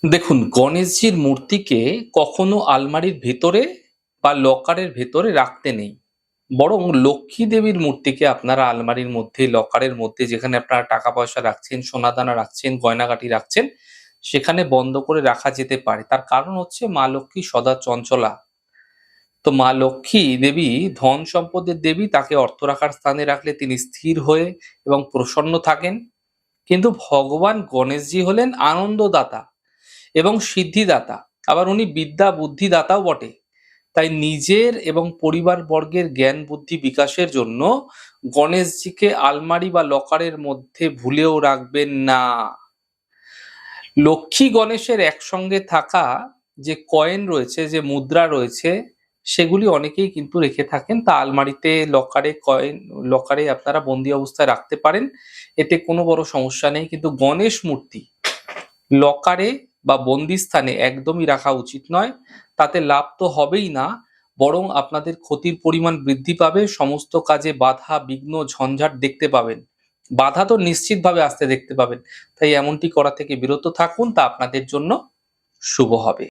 দেখুন, গণেশজির মূর্তিকে কখনো আলমারির ভেতরে বা লকারের ভেতরে রাখতে নেই। বরং লক্ষ্মী দেবীর মূর্তিকে আপনারা আলমারির মধ্যে, লকারের মধ্যে যেখানে আপনারা টাকা-পয়সা রাখছেন, সোনাদানা রাখছেন, গয়নাগাটি রাখছেন, সেখানে বন্ধ করে রাখা যেতে পারে। তার কারণ হচ্ছে মা লক্ষ্মী সদা চঞ্চলা। তো মা লক্ষ্মী দেবী ধন সম্পদের দেবী, তাকে অর্থ রাখার স্থানে রাখলে তিনি স্থির হয়ে এবং প্রসন্ন থাকেন। কিন্তু ভগবান গণেশজি হলেন আনন্দদাতা এবং সিদ্ধিদাতা। আবার উনি বিদ্যা বুদ্ধিদাতাও বটে। তাই নিজের এবং পরিবারবর্গের জ্ঞান বুদ্ধি বিকাশের জন্য গণেশজিকে আলমারি বা লকারের মধ্যে ভুলেও রাখবেন না। লক্ষ্মী গণেশের একসঙ্গে থাকা যে কয়েন রয়েছে, যে মুদ্রা রয়েছে, সেগুলি অনেকেই কিন্তু রেখে থাকেন। তা আলমারিতে, লকারে, লকারে আপনারা বন্দি অবস্থায় রাখতে পারেন। এতে কোনো বড় সমস্যা নেই। কিন্তু গণেশ মূর্তি লকারে বা বন্দিস্থানে একদমই রাখা উচিত নয়। তাতে লাভ তো হবেই না, বরং আপনাদের ক্ষতির পরিমাণ বৃদ্ধি পাবে। সমস্ত কাজে বাধা, বিঘ্ন, ঝঞ্ঝাট দেখতে পাবেন। বাধা তো নিশ্চিতভাবে আসতে দেখতে পাবেন। তাই এমনটি করা থেকে বিরত থাকুন, তা আপনাদের জন্য শুভ হবে।